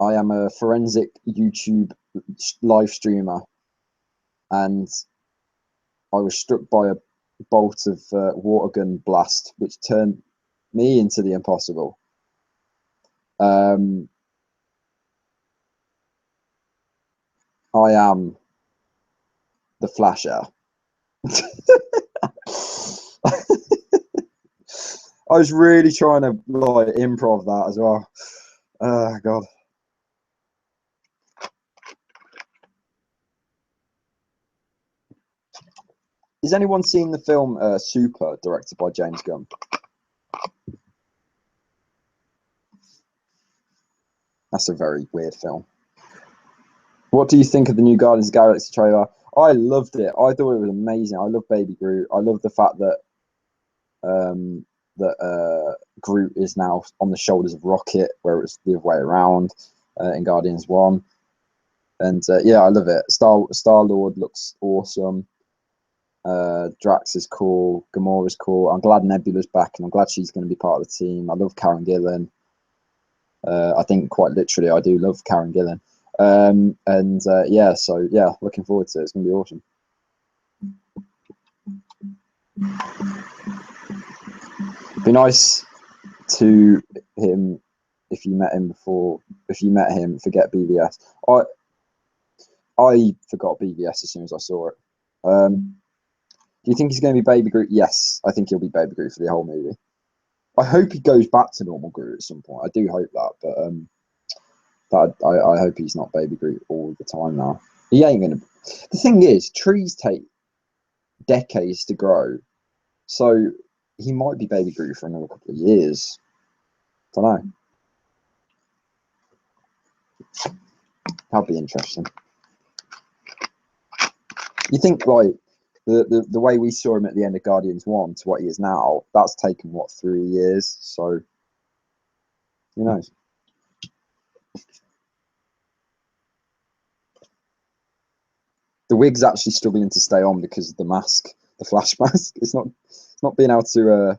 I am a forensic YouTube live streamer, and I was struck by a bolt of water gun blast, which turned me into the impossible. I am the Flasher. I was really trying to like improv that as well. Oh God. Has anyone seen the film Super, directed by James Gunn? That's a very weird film. What do you think of the new Guardians of the Galaxy trailer? I loved it. I thought it was amazing. I love Baby Groot. I love the fact that Groot is now on the shoulders of Rocket, where it was the other way around in Guardians 1. And yeah, I love it. Star-Lord looks awesome. Drax is cool. Gamora's cool. I'm glad Nebula's back, and I'm glad she's going to be part of the team. I love Karen Gillan. I think quite literally, I do love Karen Gillan. Yeah, so yeah, looking forward to it. It's going to be awesome. It'd be nice to him if you met him before. If you met him, forget BVS. I forgot BVS as soon as I saw it. Do you think he's going to be Baby Groot? Yes, I think he'll be Baby Groot for the whole movie. I hope he goes back to normal Groot at some point. I do hope that, but I hope he's not Baby Groot all the time now. He ain't gonna. The thing is, trees take decades to grow, so he might be Baby Groot for another couple of years. Don't know. That'd be interesting. You think like the way we saw him at the end of Guardians 1 to what he is now, that's taken what, 3 years? So who knows? The wig's actually struggling to stay on because of the mask, the Flash mask. It's not being able to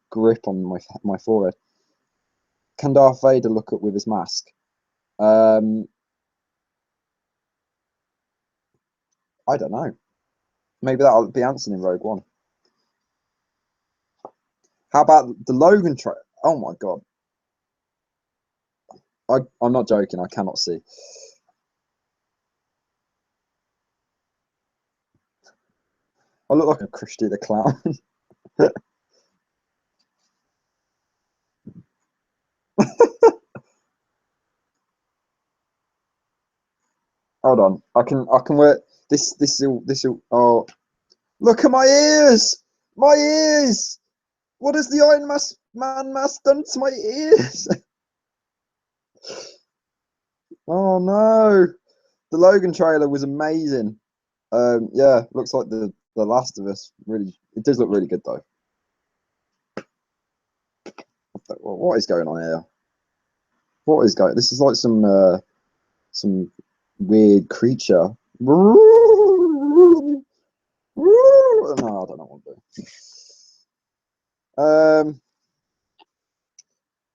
grip on my forehead. Can Darth Vader look up with his mask? I don't know. Maybe that'll be answered in Rogue One. How about the Logan trailer? Oh my God. I'm not joking. I cannot see. I look like a Krusty the Clown. Hold on. I can work this will oh, look at my ears! My ears! What has the Iron Man mask done to my ears? Oh no. The Logan trailer was amazing. Yeah, looks like the Last of Us. Really, it does look really good though. What is going on here? What is going? This is like some weird creature. No, I don't know what to do.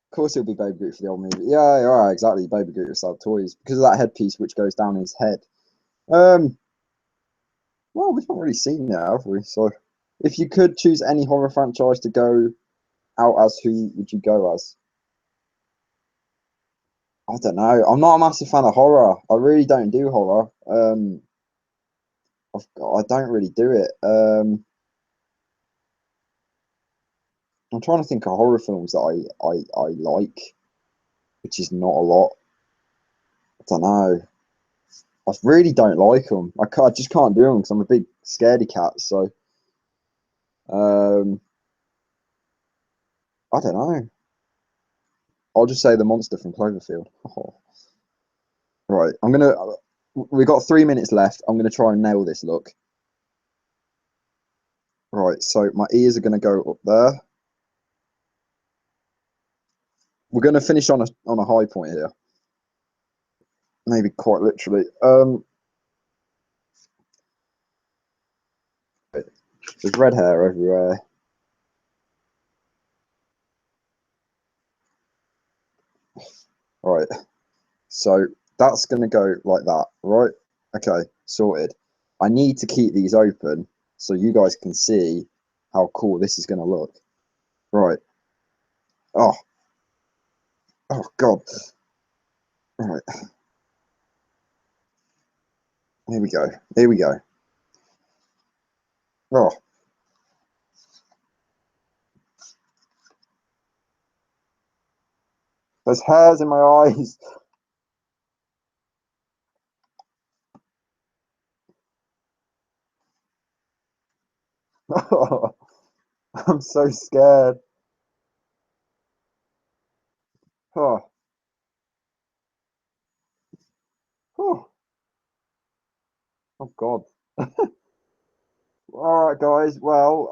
Of course, it'll be Baby Groot for the old movie. Yeah, exactly. Baby Groot will sell toys because of that headpiece which goes down his head. Well, we've not really seen that, have we? So, if you could choose any horror franchise to go out as, who would you go as? I don't know. I'm not a massive fan of horror. I really don't do horror. I don't really do it. I'm trying to think of horror films that I like, which is not a lot. I don't know. I really don't like them. I just can't do them because I'm a big scaredy cat. So, I don't know. I'll just say the monster from Cloverfield. Oh. Right, I'm gonna. We've got 3 minutes left. I'm gonna try and nail this look. Right, so my ears are gonna go up there. We're gonna finish on a high point here. Maybe quite literally. There's red hair everywhere. Right, so that's gonna go like that, right? Okay, sorted. I need to keep these open so you guys can see how cool this is gonna look. Right. Oh, oh God. Right. Here we go. Here we go. Oh, there's hairs in my eyes. Oh, I'm so scared. Oh, oh, oh God. All right, guys. Well,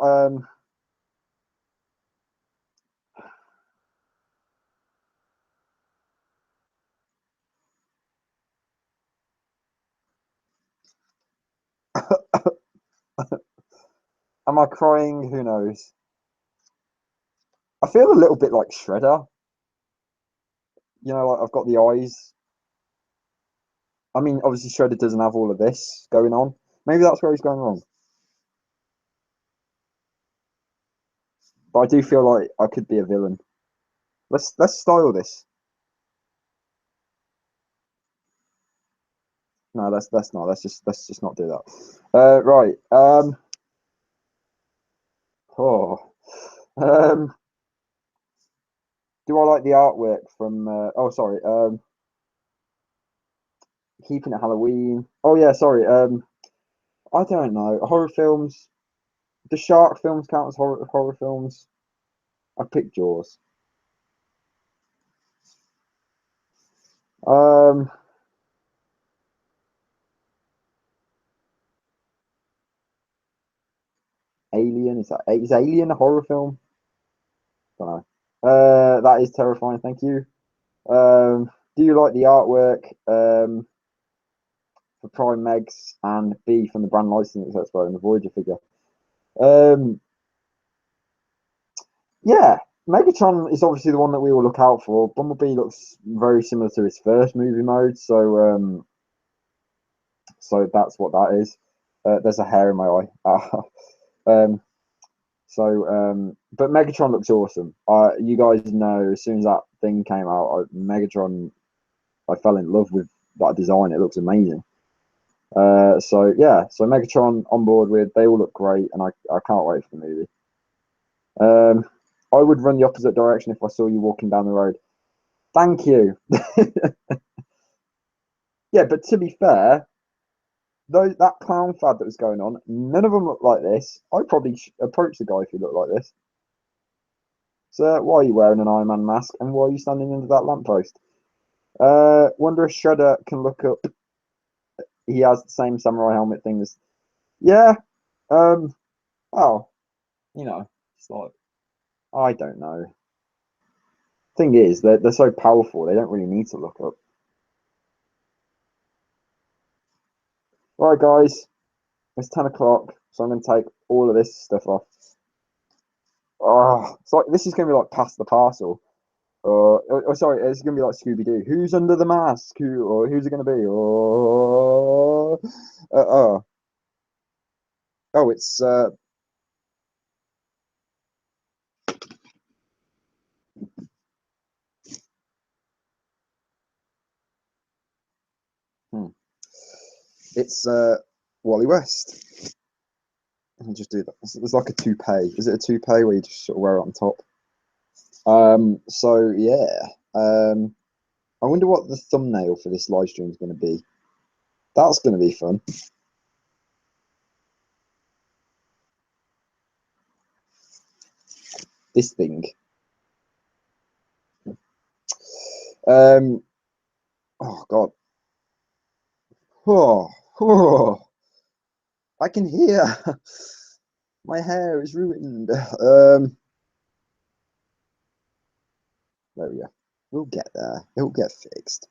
am I crying? Who knows? I feel a little bit like Shredder. You know, like I've got the eyes. I mean, obviously Shredder doesn't have all of this going on. Maybe that's where he's going wrong. But I do feel like I could be a villain. Let's style this. No, that's not. Let's just not do that. Right. Oh. Um. Do I like the artwork from? Oh, sorry. Keeping it Halloween. Oh yeah, sorry. I don't know. Horror films. The shark films count as horror films. I picked Jaws. Um. Alien. Is Alien a horror film? Don't know. That is terrifying. Thank you. Do you like the artwork? For Prime Megs and B from the brand license expo and the Voyager figure. Um, yeah, Megatron is obviously the one that we will look out for. Bumblebee looks very similar to his first movie mode, so that's what that is. There's a hair in my eye. um, but Megatron looks awesome. You guys know, as soon as that thing came out, Megatron, I fell in love with that design. It looks amazing. So yeah, so Megatron on board with. They all look great, and I can't wait for the movie. I would run the opposite direction if I saw you walking down the road. Thank you. Yeah, but to be fair, that clown fad that was going on, none of them look like this. I'd probably approach the guy if he looked like this. So why are you wearing an Iron Man mask, and why are you standing under that lamppost? Wonder if Shredder can look up. He has the same samurai helmet thing as. Yeah. Um. Well, it's like I don't know. Thing is, they're so powerful. They don't really need to look up. All right, guys. It's 10 o'clock, so I'm going to take all of this stuff off. Oh, it's like this is going to be like pass the parcel. Sorry, it's going to be like Scooby Doo. Who's under the mask? Who's it going to be? Oh, it's hmm. It's Wally West. I'll just do that. It's like a toupee. Is it a toupee where you just sort of wear it on top? So yeah. I wonder what the thumbnail for this live stream is going to be. That's going to be fun. This thing. Oh God. Oh, oh, I can hear. My hair is ruined. There we go. We'll get there. It'll get fixed.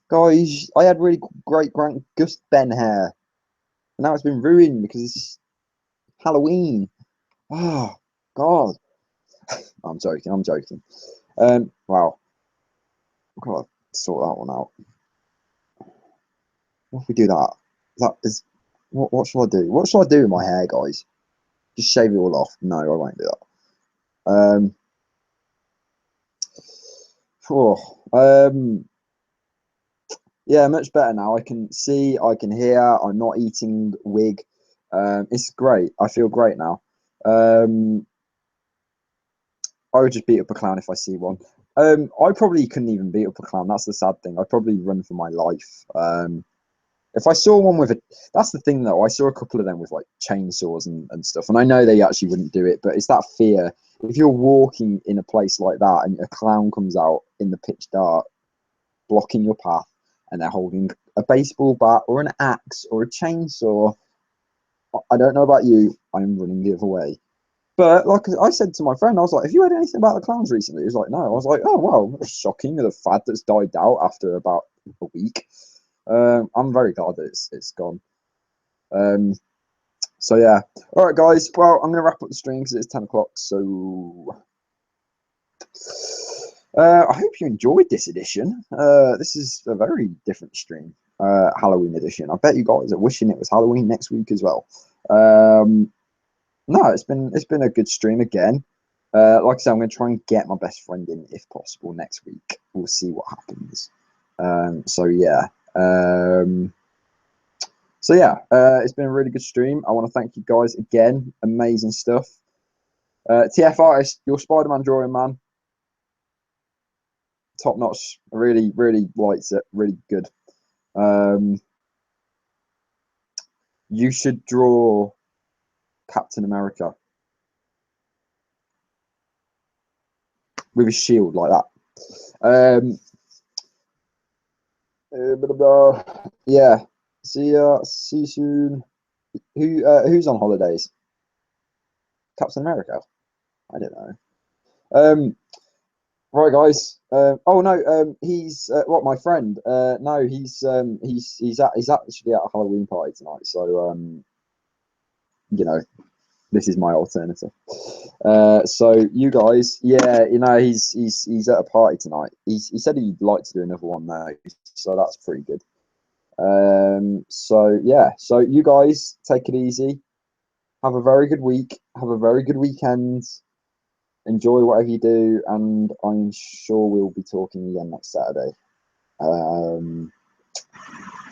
Guys, I had really great Grant Gus Ben hair. And now it's been ruined because it's Halloween. Oh, God. I'm joking. I'm joking. Wow. I've got to sort that one out. What if we do that? That is. What shall I do? What shall I do with my hair, guys? Just shave it all off? No, I won't do that. Oh, yeah, much better now. I can see, I can hear. I'm not eating wig. It's great. I feel great now. I would just beat up a clown if I see one. I probably couldn't even beat up a clown. That's the sad thing. I'd probably run for my life. If I saw one with a, that's the thing though. I saw a couple of them with like chainsaws and stuff, and I know they actually wouldn't do it, but it's that fear. If you're walking in a place like that and a clown comes out in the pitch dark, blocking your path, and they're holding a baseball bat or an axe or a chainsaw, I don't know about you, I'm running the other way. But like I said to my friend, I was like, "Have you heard anything about the clowns recently?" He was like, "No." I was like, "Oh wow, that's shocking. The fad that's died out after about a week." I'm very glad that it's gone. Um, so yeah. All right, guys. Well, I'm gonna wrap up the stream because it's 10 o'clock. So I hope you enjoyed this edition. This is a very different stream, Halloween edition. I bet you guys are wishing it was Halloween next week as well. No, it's been a good stream again. Like I said, I'm going to try and get my best friend in if possible next week. We'll see what happens. So yeah. It's been a really good stream. I want to thank you guys again. Amazing stuff. TF Artist, your Spider-Man drawing, man. Top notch. Really, really likes it. Really good. You should draw Captain America with a shield like that. Yeah. See you soon. Who's on holidays? Captain America? I don't know. Right, guys. Oh no. He's what my friend. No, he's actually at a Halloween party tonight. So you know, this is my alternative. So you guys, yeah, he's at a party tonight. He said he'd like to do another one now, so that's pretty good. So yeah, so you guys take it easy. Have a very good week. Have a very good weekend. Enjoy whatever you do, and I'm sure we'll be talking again next Saturday.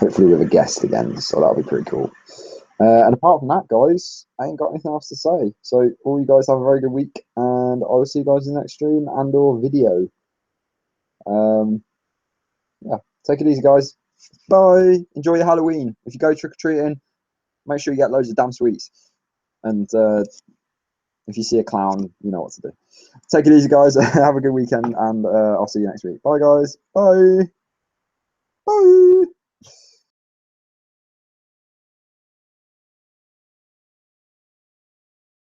Hopefully with a guest again, so that'll be pretty cool. And apart from that, guys, I ain't got anything else to say. So all you guys have a very good week, and I will see you guys in the next stream and or video. Yeah, take it easy, guys. Bye. Enjoy your Halloween. If you go trick or treating, make sure you get loads of damn sweets. And if you see a clown, you know what to do. Take it easy, guys. Have a good weekend, and I'll see you next week. Bye, guys. Bye. Bye.